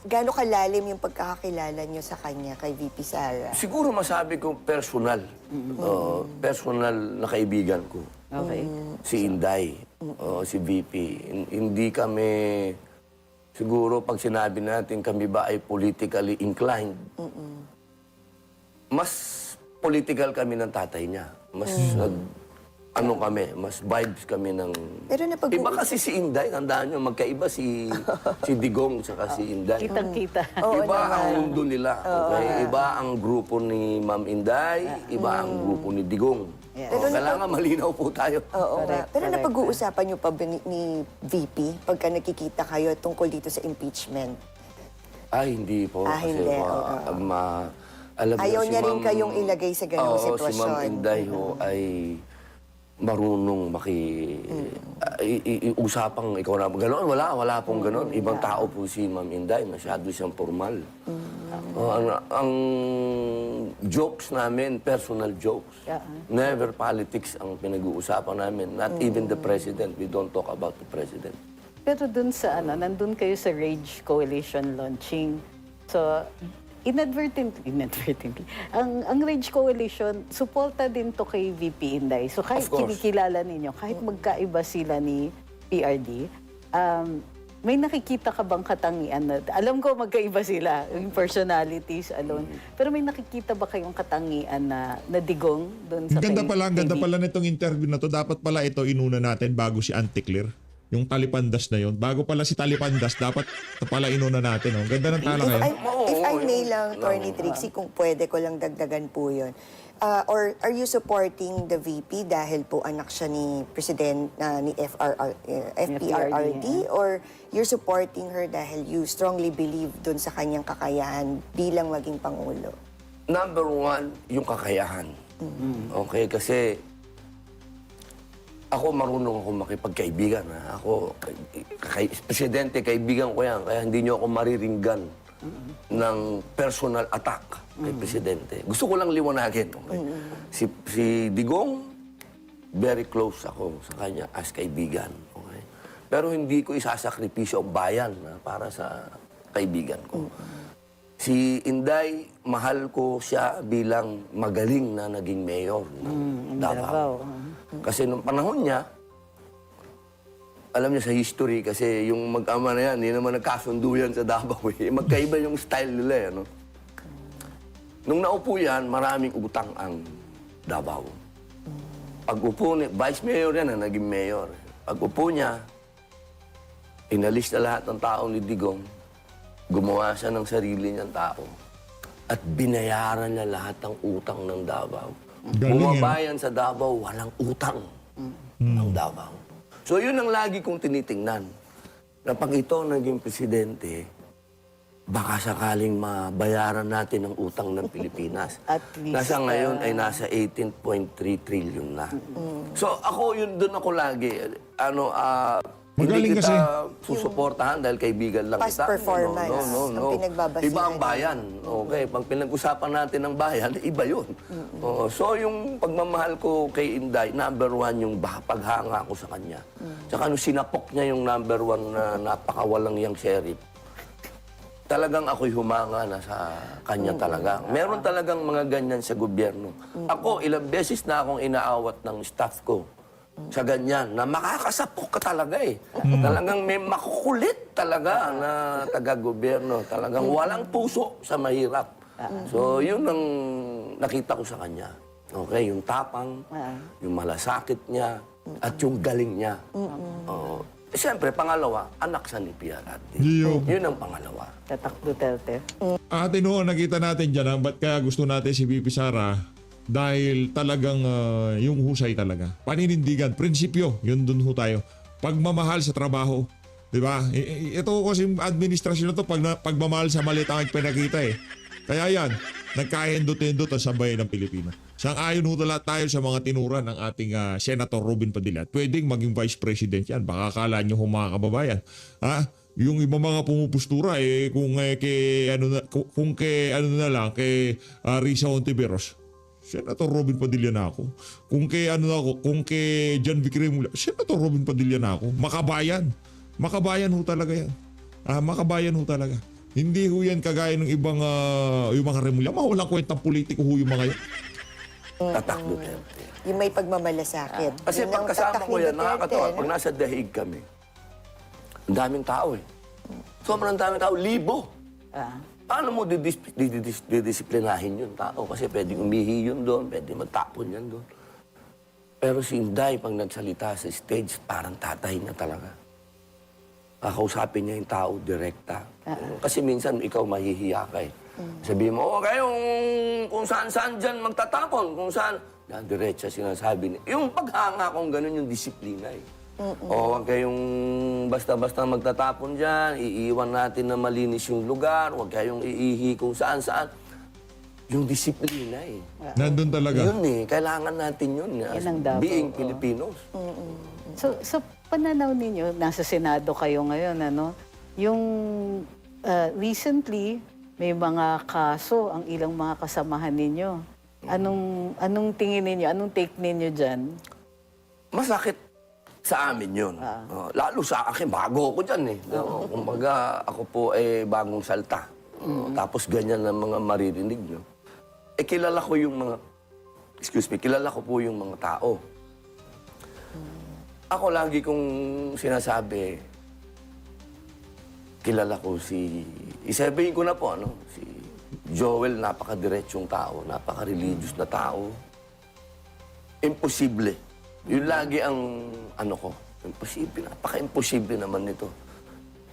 Gaano kalalim yung pagkakakilala niyo sa kanya kay VP Sara? Siguro masabi ko personal. Personal na kaibigan ko. Okay. Si Inday, si VP. Hindi kami, siguro pag sinabi natin kami ba ay politically inclined, mas political kami ng tatay niya. Mas mas vibes kami ng... Pero Iba kasi si Inday, tandaan nyo, magkaiba si Digong saka si Inday. Kitang-kita. Iba ang mundo nila. Okay? Iba ang grupo ni Ma'am Inday, iba ang grupo ni Digong. Yeah. Kailangan malinaw po tayo. Oo nga. Correct, Pero correct. napag-uusapan niyo pa ba ni VP pagka nakikita kayo tungkol dito sa impeachment? Ay, hindi po. Ah, Kasi hindi. alam Ayaw niyo, niya rin Ma'am- kayong ilagay sa ganong Oo, si sitwasyon. Ma'am Inday ho ay marunong usapang ikaw na gano'n. Wala pong gano'n. Ibang tao po si Ma'am Inday. Masyado siyang formal. Ang jokes namin, personal jokes. Yeah. Never politics ang pinag-uusapan namin. Not even the president. We don't talk about the president. Pero dun sa nandun kayo sa Rage Coalition launching. So, inadvertently, ang Rage Coalition, suporta din to kay VP Inday. So kahit Of course. kinikilala ninyo, kahit magkaiba sila ni PRD, may nakikita ka bang katangian na, alam ko magkaiba sila, yung personalities alone, pero may nakikita ba kayong katangian na Digong doon sa Ganda kay pala nitong interview na to. Dapat pala ito inuna natin bago si Anticlear. Yung Talipandas na yon. Bago pala si Talipandas, dapat ito pala inuna natin. Oh. Ganda ng tala ngayon. If I may lang, Attorney Trixie, kung pwede ko lang dagdagan po yun. Or are you supporting the VP dahil po anak siya ni President ni FPRRD? Or you're supporting her dahil you strongly believe dun sa kanyang kakayahan bilang maging Pangulo? Number one, yung kakayahan. Okay, kasi ako marunong ako makipagkaibigan. Ako, presidente, kaibigan ko yan. Kaya hindi niyo ako mariringgan ng personal attack kay presidente. Gusto ko lang liwanagin. Okay? Si Digong, very close ako sa kanya as kaibigan. Okay? Pero hindi ko isasakripisyo ang bayan para sa kaibigan ko. Si Inday, mahal ko siya bilang magaling na naging mayor ng Davao. Kasi nung panahon niya, alam niya sa history, kasi yung mag-ama na yan, hindi naman nagkasundo yan sa Davao. Magkaiba yung style nila. No? Nung naupo yan, maraming utang ang Davao. Pag-upo ni Vice Mayor yan, naging mayor. Pag-upo niya, inalis na lahat ng tao ni Digong, gumawa siya ng sarili niyang tao, at binayaran niya lahat ng utang ng Davao. Bumabayan sa Davao, walang utang ng Davao. So yun ang lagi kong tinitingnan. Na pag ito naging presidente, baka sakaling mabayaran natin ang utang ng Pilipinas. At least, Nasa ngayon ay nasa 18.3 trillion na. So ako, yun doon ako lagi. Magaling Hindi kita kasi. susuportahan dahil kaibigan lang Past kita. performance ang pinagbabasihan. Iba ang bayan. Okay, pag pinag-usapan natin ng bayan, iba yun. So yung pagmamahal ko kay Inday, number one yung paghanga ko sa kanya. Tsaka nung sinapok niya yung number one na napakawalang yang sheriff, talagang ako'y humanga na sa kanya talaga. Meron talagang mga ganyan sa gobyerno. Ako, ilang beses na akong inaawat ng staff ko sa ganyan, na makakasapok ka talaga eh. Talagang may makukulit talaga na taga-gobyerno. Talagang walang puso sa mahirap. So, yun ang nakita ko sa kanya. Okay, yung tapang, yung malasakit niya, at yung galing niya. Siyempre, pangalawa, anak sa ni PRRD. Yun ang pangalawa. Tatak Duterte. Ate noon, nakita natin dyan, ba't kaya gusto natin si VP Sara? Dahil talagang yung husay talaga. Paninindigan, prinsipyo, yun dun ho tayo. Pagmamahal sa trabaho. Di ba? Ito kasi administrasyon na to, pagmamahal sa maliit ang pinakita eh. Kaya yan, nagkahindot-hindot ang sambayan ng Pilipino. Sang-ayon ho talaga tayo sa mga tinura ng ating Senator Robin Padilla. Pwedeng maging Vice President yan. Baka akala nyo mga kababayan. Yung ibang mga pumupustura kung na lang kay Risa Ontiveros. Senator Robin Padilla na ako. Kung kay John Vic Remulla, Senator Robin Padilla na ako. Makabayan. Makabayan ho talaga yan. Makabayan ho talaga. Hindi ho yan kagaya ng ibang yung mga Remulla. Mawalang kwentang politiko ho yung mga yun. Tatak Duterte. Yung may pagmamalasakit. Kasi Yun ang pagkasama tatak ko ni yan, Duterte, nakakatawa. no? Pag nasa dahig kami, ang daming tao eh. Sobrang daming tao, libo. Paano mo didisiplinahin yung tao? Kasi pwedeng umihi yun doon, pwedeng magtapon yan doon. Pero si Inday, pag nagsalita sa stage, parang tatay na talaga. Kakausapin niya yung tao direkta. Kasi minsan ikaw mahihiya ka eh. Sabihin mo, kayong kung saan-saan dyan magtatapon, kung saan. Yan, diretsa sinasabi niya. Yung paghanga kung ganun yung disiplina eh. O huwag kayong basta-basta magtatapon dyan, iiwan natin na malinis yung lugar, huwag kayong iihi kung saan-saan. Yung disiplina eh. Nandun talaga. Yun eh, kailangan natin yun. Yan ang dapat, Being Filipinos. So, sa pananaw ninyo, nasa Senado kayo ngayon, ano? Yung recently, may mga kaso ang ilang mga kasamahan ninyo. Anong tingin ninyo? Anong take ninyo dyan? Masakit sa amin yun. Lalo sa akin, bago ako dyan eh. Kumbaga, ako po bagong salta. Tapos ganyan ang mga maririnig nyo. Kilala ko yung mga, kilala ko po yung mga tao. Ako lagi kong sinasabi, kilala ko isabihin ko na po, si Joel, napaka-diretsyong tao, napaka-religious na tao. Imposible. Yun lagi ang, imposible, napaka-imposible naman nito.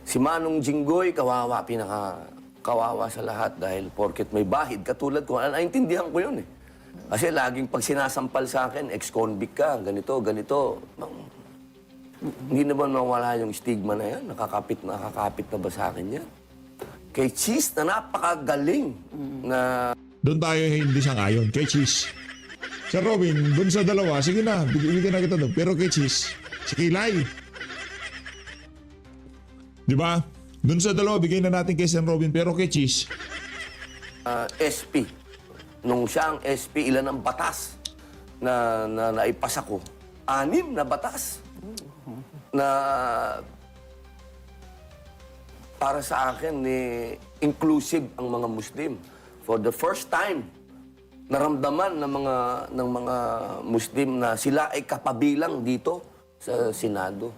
Si Manong Jinggoy, kawawa, pinaka-kawawa sa lahat dahil porket may bahid, katulad ko, naintindihan ko yun eh. Kasi laging pag sinasampal sa akin, ex-convict ka, ganito, ganito. Hindi naman mawala yung stigma na yan. Nakakapit na ba sa akin yan? Kay Cheese na napakagaling na... Doon tayo hindi sang-ayon. Kay Cheese. Sir Robin, doon sa dalawa, sige na, bigyan na kita doon. Pero kay Cheese, si Kilay. Di ba? Doon sa dalawa, bigyan na natin kay Sir Robin. Pero kay Cheese. SP. Nung siya ang SP, ilan ang batas na naipasa ko? 6 na batas na para sa akin inclusive ang mga Muslim. For the first time, naramdaman ng mga Muslim na sila ay kapabilang dito sa Senado.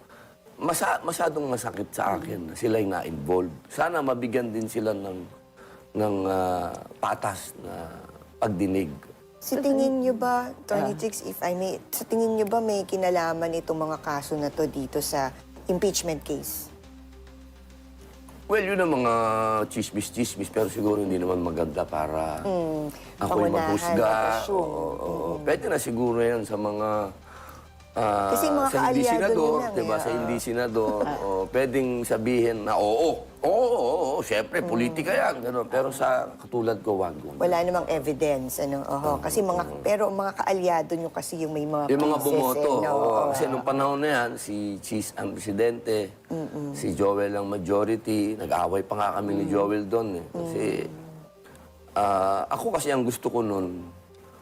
Masyadong masakit sa akin na sila ay na-involve. Sana mabigyan din sila ng patas na pagdinig. Sa tingin nyo ba, Attorney Trix, if I may, sa tingin nyo ba may kinalaman itong mga kaso na to dito sa impeachment case? Well, yun ang mga chismis-chismis, pero siguro hindi naman maganda para ako'y pangunahan, maghusga. mag-assume. Pwede na siguro yan sa mga Kasi mga sa hindi kaalyado senador, nilang diba? eh, Sa hindi senador, pwedeng sabihin na oo, syempre, politika yan. Ganun. Pero sa katulad ko, wag. Wala namang evidence, kasi pero mga kaalyado nyo kasi yung may mga Yung mga cases, bumoto. no? Kasi nung panahon na yan, si Cheese ang presidente, si Joel ang majority. Nag-away pa nga kami ni Joel doon. Kasi ako kasi ang gusto ko nun,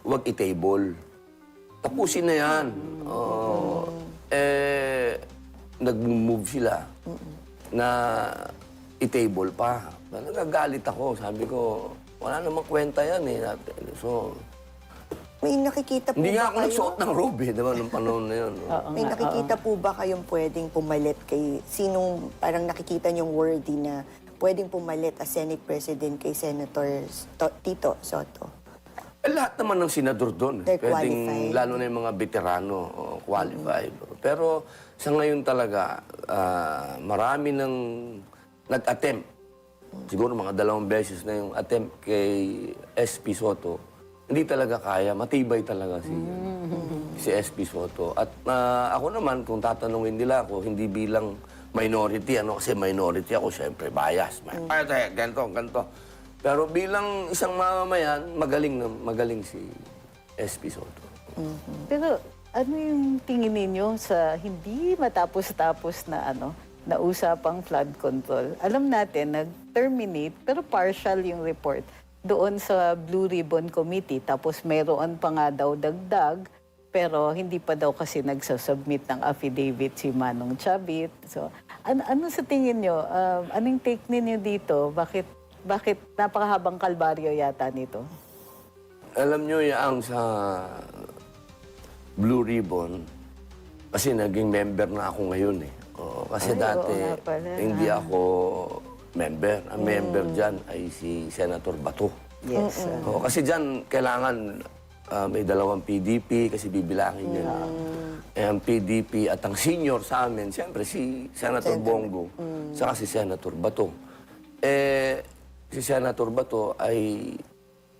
wag i-table. Tapusin na yan. Nag-move sila na i-table pa. Nagagalit ako. Sabi ko, wala namang kwenta yan eh. So, may nakikita po hindi nga ba ako nagsuot ng robe eh, diba, nung panahon na yun. May nakikita po ba kayong pwedeng pumalit kay sinong parang nakikita niyong worthy na pwedeng pumalit as Senate President kay Senator Tito Soto? Lahat naman ng senador doon. They're Pwedeng, qualified. lalo na yung mga veterano, qualified. Pero sa ngayon talaga, marami nang nag-attempt. Siguro mga 2 beses na yung attempt kay SP Soto. hindi talaga kaya. Matibay talaga si SP Soto. At ako naman, kung tatanungin nila ako, hindi bilang minority, kasi minority ako, syempre, bias. Ganito. Pero bilang isang mamamayan, magaling si SP Soto. Pero ano yung tingin ninyo sa hindi matapos-tapos na na usapang flood control? Alam natin, nag-terminate, pero partial yung report doon sa Blue Ribbon Committee. Tapos mayroon pa nga daw dagdag, pero hindi pa daw kasi nagsasubmit ng affidavit si Manong Chavit. So, ano sa tingin nyo? Anong take ninyo dito? Bakit napakahabang kalbaryo yata nito? Alam nyo, yung sa Blue Ribbon, kasi naging member na ako ngayon eh. Kasi dati, oo nga pala. hindi ako member. Ang member dyan ay si Senator Bato. Yes. Kasi dyan, kailangan may 2 PDP kasi bibilangin yun. Ang PDP at ang senior sa amin, siyempre si Senator Bongo, saka si Senator Bato. Si Senator Bato ay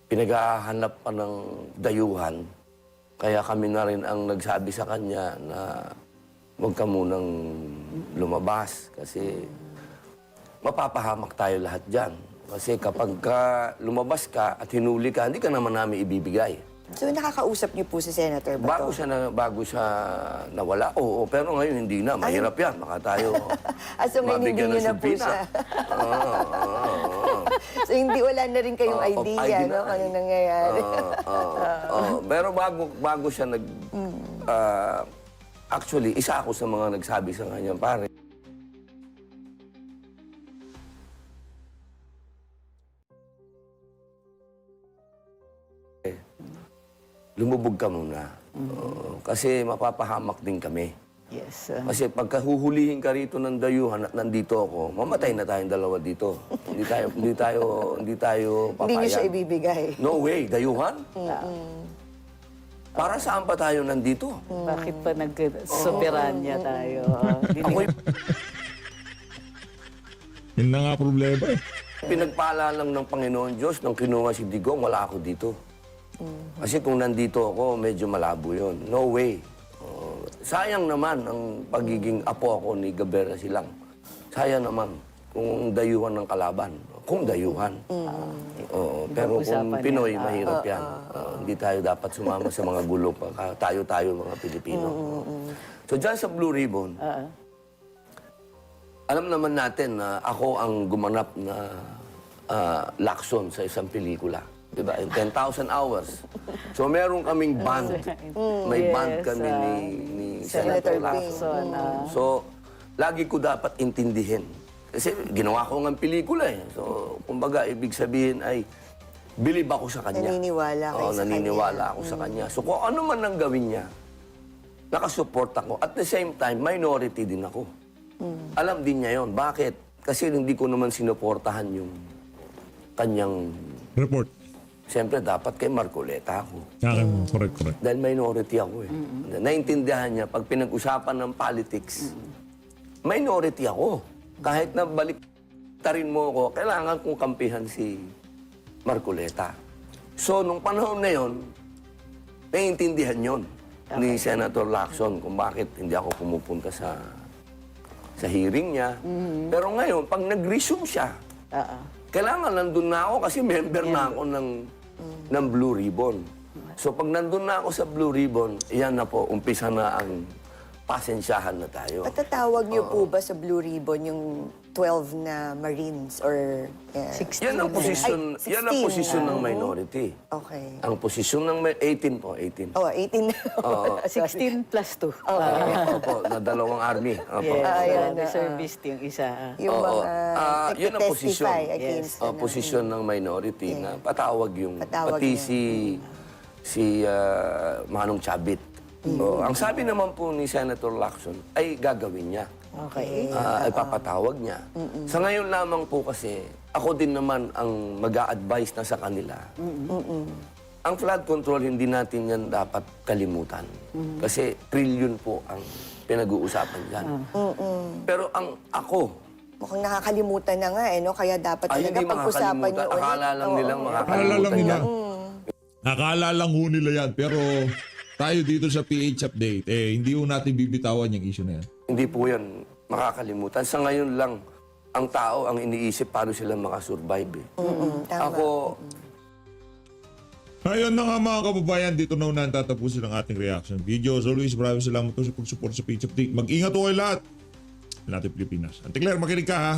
pinaghahanap pa ng dayuhan. Kaya kami na rin ang nagsabi sa kanya na huwag ka munang lumabas kasi mapapahamak tayo lahat dyan. Kasi kapag lumabas ka at hinuli ka, hindi ka naman namin ibibigay. So nakakausap niyo po si Senator Bato? Bago siya nawala, oo. Pero ngayon hindi na. Mahirap yan. Baka tayo So ngayon hindi niyo na po siya. So hindi wala na rin kayong idea, no? Kung anong nangyayari. Pero bago siya actually, isa ako sa mga nagsabi sa kanya, pare, lumubog ka muna. Kasi mapapahamak din kami. Yes. Kasi pagka huhulihin ka rito ng dayuhan at nandito ako, mamatay na tayong dalawa dito. Hindi tayo papayag. Hindi niyo siya ibibigay. No way, dayuhan? Para saan pa tayo nandito? Bakit pa nag-soberanya tayo? Yun na nga problema eh. Pinagpala lang ng Panginoon Diyos nung kinuha si Digong, wala ako dito. Kasi kung nandito ako, medyo malabo yun. No way. Sayang naman ang pagiging apo ako ni Gabera Silang. Sayang naman kung dayuhan ng kalaban. Kung dayuhan. Pero kung Pinoy, mahirap yan. Hindi tayo dapat sumama sa mga gulo. Tayo-tayo mga Pilipino. So dyan sa Blue Ribbon, alam naman natin na ako ang gumanap na lakson sa isang pelikula. Diba? In 10,000 hours. So meron kaming band. May band kami ni Senator Lacson. So, lagi ko dapat intindihin. Kasi ginawa ko ng pelikula eh. So, kumbaga, ibig sabihin ay bilib ako sa kanya. Naniniwala kayo sa naniniwala ako sa kanya. So, kung ano man ang gawin niya, nakasupport ako. At the same time, minority din ako. Alam din niya yon. Bakit? Kasi hindi ko naman sinuportahan yung kanyang Report. siyempre, dapat kay Marcoleta ako. Correct. Dahil minority ako eh. Naintindihan niya, pag pinag-usapan ng politics, minority ako. Kahit na baliktarin mo ako, kailangan kong kampihan si Marcoleta. So, nung panahon na yon, naiintindihan yon ni Senator Lacson kung bakit hindi ako pumupunta sa hearing niya. Pero ngayon, pag nag-resume siya, kailangan nandun na ako kasi member na ako ng Blue Ribbon. So pag nandun na ako sa Blue Ribbon, iyan na po, umpisa na ang pasensyahan na tayo. Patatawag niyo po ba sa Blue Ribbon yung 12 na Marines or 16? Yan ang posisyon, Ay, 16 yan ang posisyon na. ng minority. Okay. Ang posisyon ng 18 po, 18. 18 na. 16 plus 2. Opo, na 2 army. Opo. Yes, reservist yung isa. Yung mga yun ang posisyon. testify against Posisyon ng minority na patawag yung, Patawag pati niya. si Manong Chavit. Ang sabi naman po ni Senator Lacson ay gagawin niya. Okay. Ay papatawag niya. Sa ngayon lamang po kasi, ako din naman ang mag-a-advise na sa kanila. Ang flood control, hindi natin yan dapat kalimutan. Kasi trillion po ang pinag-uusapan dyan. Pero ako, mukhang nakakalimutan na nga no? Kaya dapat ay talaga hindi pag-usapan niyo makakalimutan. ulit. Akala lang nilang Akala makakalimutan lang nila. yan. Akala lang ho nila yan. Pero tayo dito sa PH Update, hindi ho natin bibitawan yung issue na yan. Hindi po yan makakalimutan. Sa ngayon lang, ang tao ang iniisip paano sila makasurvive. Tama. Ako, Ayun na nga mga kababayan, dito na unahan tatapusin ang ating reaction video. As always, maraming salamat po sa pag-support sa PH Update. Mag-ingat po kayo lahat. Lahat ng Pilipinas. Auntie Claire, makinig ka ha.